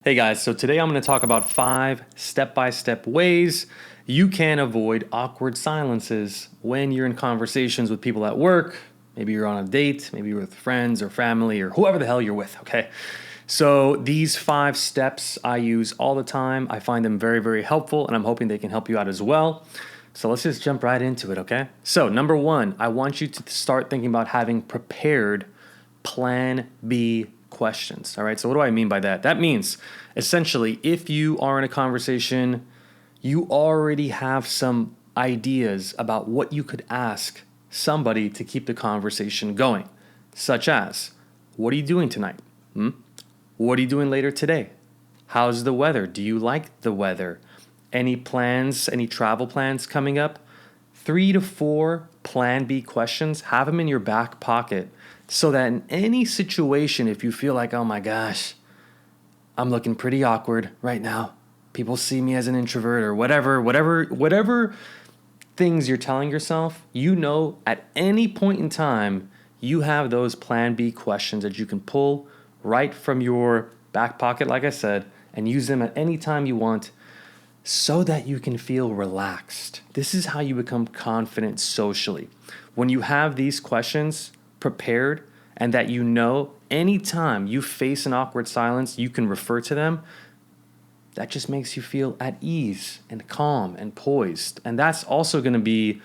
Hey guys, so today I'm going to talk about 5 step-by-step ways you can avoid awkward silences when you're in conversations with people at work. Maybe you're on a date, maybe you're with friends or family or whoever the hell you're with, okay? So these 5 steps I use all the time. I find them very, very helpful, and I'm hoping they can help you out as well. So let's just jump right into it, okay? So number 1, I want you to start thinking about having prepared plan B questions. All right. So what do I mean by that? That means essentially if you are in a conversation, you already have some ideas about what you could ask somebody to keep the conversation going, such as, what are you doing tonight? What are you doing later today? How's the weather? Do you like the weather? Any plans, any travel plans coming up? 3 to 4 plan B questions, have them in your back pocket so that in any situation, if you feel like, oh my gosh, I'm looking pretty awkward right now, people see me as an introvert or whatever things you're telling yourself, you know at any point in time, you have those plan B questions that you can pull right from your back pocket, like I said, and use them at any time you want so that you can feel relaxed. This is how you become confident socially. When you have these questions prepared and that you know anytime you face an awkward silence, you can refer to them, that just makes you feel at ease and calm and poised. And that's also going to be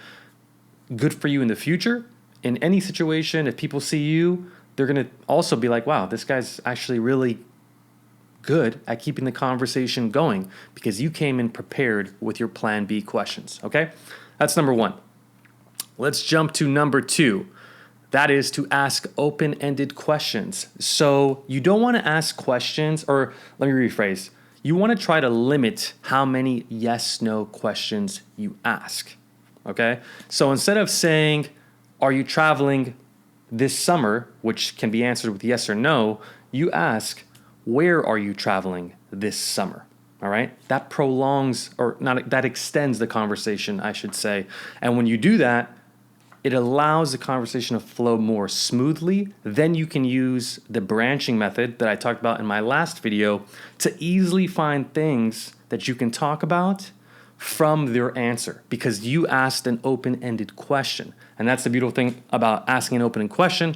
good for you in the future. In any situation, if people see you, they're going to also be like, wow, this guy's actually really good at keeping the conversation going because you came in prepared with your plan B questions, okay? That's number 1. Let's jump to number 2. That is to ask open-ended questions. So you don't want to ask questions, or let me rephrase. You want to try to limit how many yes-no questions you ask, okay? So instead of saying, are you traveling this summer, which can be answered with yes or no, you ask, where are you traveling this summer? All right? That prolongs, or not, that extends the conversation, I should say. And when you do that, it allows the conversation to flow more smoothly. Then you can use the branching method that I talked about in my last video to easily find things that you can talk about from their answer because you asked an open-ended question. And that's the beautiful thing about asking an open-ended question,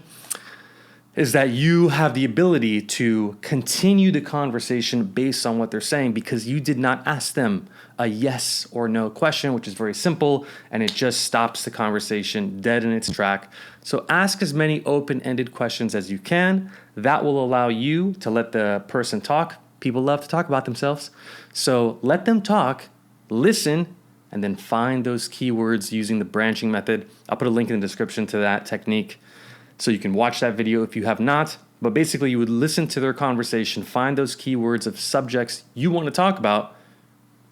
is that you have the ability to continue the conversation based on what they're saying because you did not ask them a yes or no question, which is very simple, and it just stops the conversation dead in its track. So ask as many open-ended questions as you can. That will allow you to let the person talk. People love to talk about themselves. So let them talk, listen, and then find those keywords using the branching method. I'll put a link in the description to that technique, so you can watch that video if you have not. But basically, you would listen to their conversation, find those keywords of subjects you want to talk about,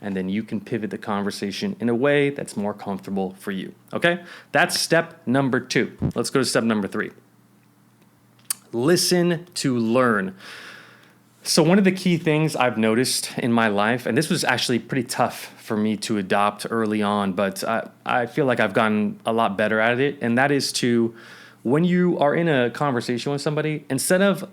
and then you can pivot the conversation in a way that's more comfortable for you, okay? That's step number 2. Let's go to step number 3. Listen to learn. So one of the key things I've noticed in my life, and this was actually pretty tough for me to adopt early on, but I feel like I've gotten a lot better at it, and that is to, when you are in a conversation with somebody, instead of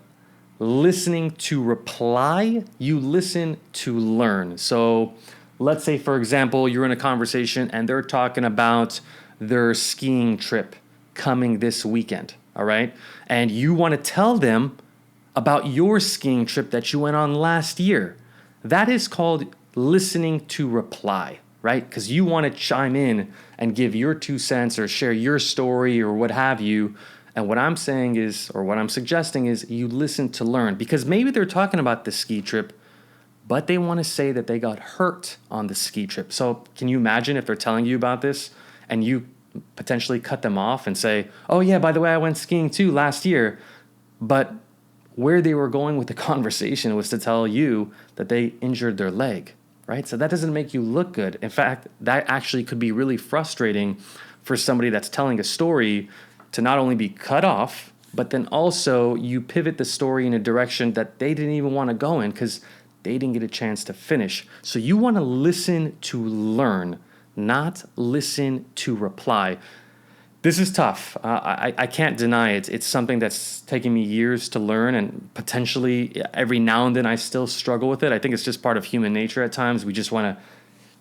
listening to reply, you listen to learn. So let's say, for example, you're in a conversation and they're talking about their skiing trip coming this weekend, all right? And you want to tell them about your skiing trip that you went on last year. That is called listening to reply, right? Because you want to chime in and give your 2 cents or share your story or what have you. And what I'm saying is, or what I'm suggesting is, you listen to learn. Because maybe they're talking about the ski trip, but they want to say that they got hurt on the ski trip. So can you imagine if they're telling you about this and you potentially cut them off and say, oh yeah, by the way, I went skiing too last year. But where they were going with the conversation was to tell you that they injured their leg, right? So that doesn't make you look good. In fact, that actually could be really frustrating for somebody that's telling a story to not only be cut off, but then also you pivot the story in a direction that they didn't even want to go in because they didn't get a chance to finish. So you want to listen to learn, not listen to reply. This is tough. I can't deny it. It's something that's taken me years to learn, and potentially every now and then I still struggle with it. I think it's just part of human nature at times. We just want to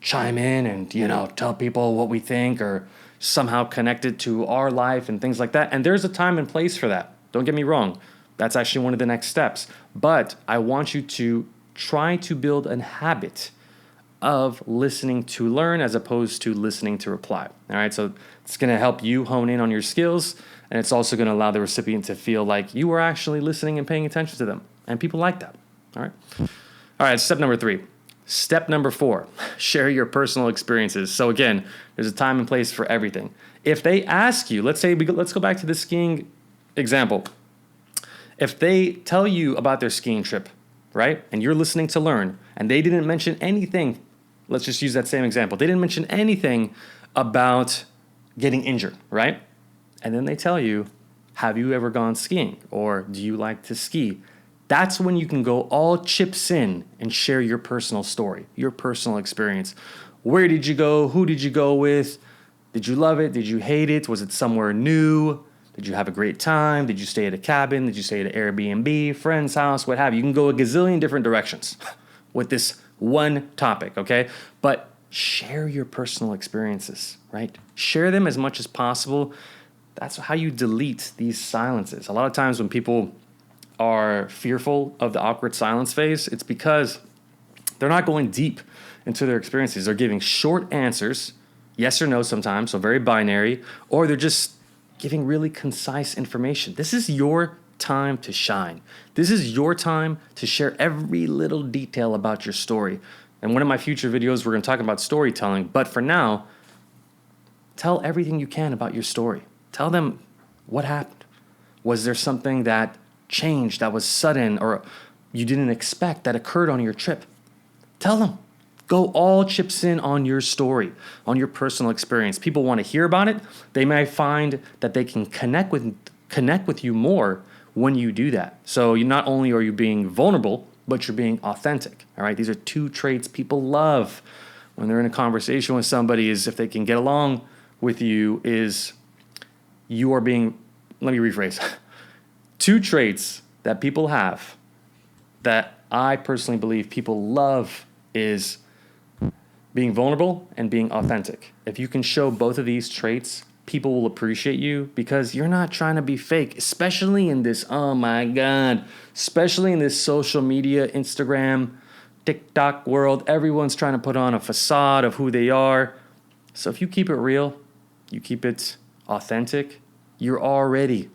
chime in and, tell people what we think or somehow connect it to our life and things like that. And there's a time and place for that. Don't get me wrong. That's actually one of the next steps. But I want you to try to build a habit of listening to learn as opposed to listening to reply. All right, so it's going to help you hone in on your skills, and it's also going to allow the recipient to feel like you are actually listening and paying attention to them, and people like that. All right, step number 3. Step number 4, share your personal experiences. So again, there's a time and place for everything. If they ask you, let's go back to the skiing example. If they tell you about their skiing trip, right, and you're listening to learn, and they didn't mention anything, let's just use that same example. They didn't mention anything about getting injured, right? And then they tell you, have you ever gone skiing? Or do you like to ski? That's when you can go all chips in and share your personal story, your personal experience. Where did you go? Who did you go with? Did you love it? Did you hate it? Was it somewhere new? Did you have a great time? Did you stay at a cabin? Did you stay at an Airbnb, friend's house, what have you? You can go a gazillion different directions with this one topic, okay? But share your personal experiences, right? Share them as much as possible. That's how you delete these silences. A lot of times when people are fearful of the awkward silence phase, it's because they're not going deep into their experiences. They're giving short answers, yes or no sometimes, so very binary, or they're just giving really concise information. This is your time to shine. This is your time to share every little detail about your story. In one of my future videos, we're going to talk about storytelling. But for now, tell everything you can about your story. Tell them what happened. Was there something that changed that was sudden or you didn't expect that occurred on your trip? Tell them. Go all chips in on your story, on your personal experience. People want to hear about it. They may find that they can connect with you more when you do that. So you not only are you being vulnerable, but you're being authentic. All right, these are 2 traits people love when they're in a conversation with somebody. Is if they can get along with you, is you are being. Let me rephrase. 2 traits that people have that I personally believe people love is being vulnerable and being authentic. If you can show both of these traits, people will appreciate you because you're not trying to be fake, especially in this, especially in this social media, Instagram, TikTok world. Everyone's trying to put on a facade of who they are. So if you keep it real, you keep it authentic, you're already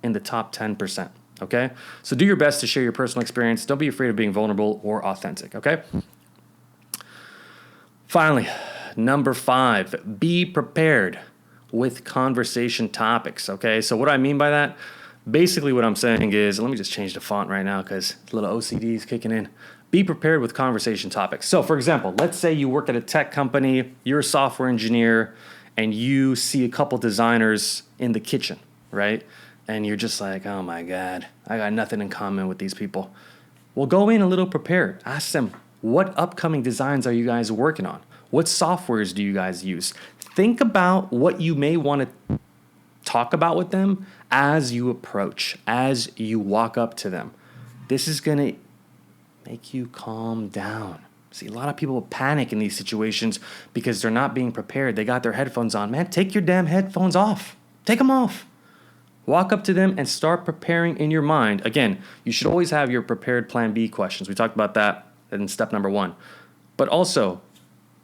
in the top 10%, okay? So do your best to share your personal experience. Don't be afraid of being vulnerable or authentic, okay? Finally, number 5, be prepared with conversation topics, okay? So what do I mean by that? Basically what I'm saying is, let me just change the font right now because a little OCD is kicking in. Be prepared with conversation topics. So for example, let's say you work at a tech company, you're a software engineer, and you see a couple designers in the kitchen, right? And you're just like, oh my God, I got nothing in common with these people. Well, go in a little prepared. Ask them, what upcoming designs are you guys working on? What softwares do you guys use? Think about what you may want to talk about with them as you approach, as you walk up to them. This is going to make you calm down. See, a lot of people panic in these situations because they're not being prepared. They got their headphones on. Man, take your damn headphones off. Take them off. Walk up to them and start preparing in your mind. Again, you should always have your prepared plan B questions. We talked about that in step number 1. But also,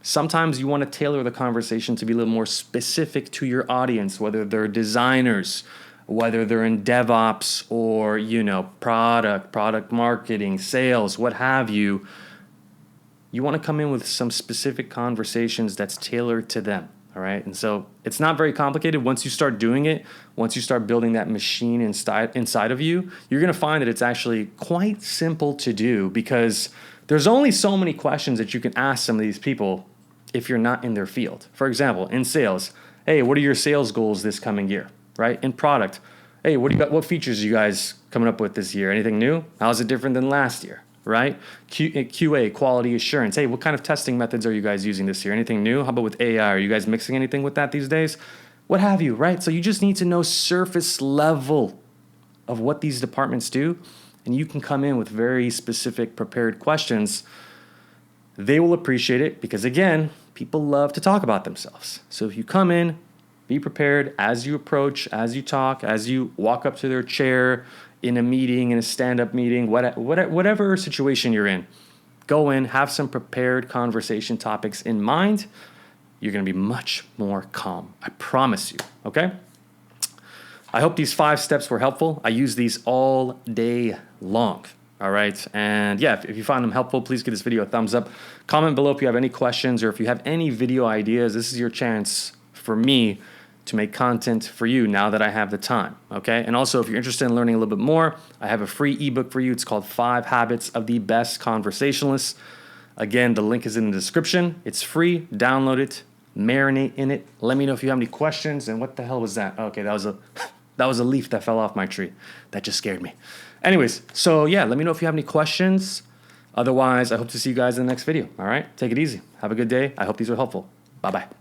sometimes you want to tailor the conversation to be a little more specific to your audience, whether they're designers, whether they're in DevOps or, product marketing, sales, what have you. You want to come in with some specific conversations that's tailored to them, all right? And so it's not very complicated. Once you start doing it, once you start building that machine inside of you, you're going to find that it's actually quite simple to do because there's only so many questions that you can ask some of these people if you're not in their field. For example, in sales, hey, what are your sales goals this coming year, right? In product, hey, what features are you guys coming up with this year? Anything new? How's it different than last year, right? QA, quality assurance. Hey, what kind of testing methods are you guys using this year? Anything new? How about with AI? Are you guys mixing anything with that these days? what have you, right? So you just need to know surface level of what these departments do, and you can come in with very specific prepared questions. They will appreciate it because, again, people love to talk about themselves. So if you come in, be prepared as you approach, as you talk, as you walk up to their chair in a meeting, in a stand-up meeting, whatever situation you're in. Go in, have some prepared conversation topics in mind. You're going to be much more calm. I promise you, okay? I hope these 5 steps were helpful. I use these all day long, all right? And yeah, if you find them helpful, please give this video a thumbs up. Comment below if you have any questions or if you have any video ideas. This is your chance for me to make content for you now that I have the time, okay? And also, if you're interested in learning a little bit more, I have a free ebook for you. It's called 5 Habits of the Best Conversationalists. Again, the link is in the description. It's free. Download it. Marinate in it. Let me know if you have any questions. And what the hell was that? Okay, that was a leaf that fell off my tree. That just scared me. Anyways, so yeah, let me know if you have any questions. Otherwise, I hope to see you guys in the next video, all right? Take it easy. Have a good day. I hope these were helpful. Bye-bye.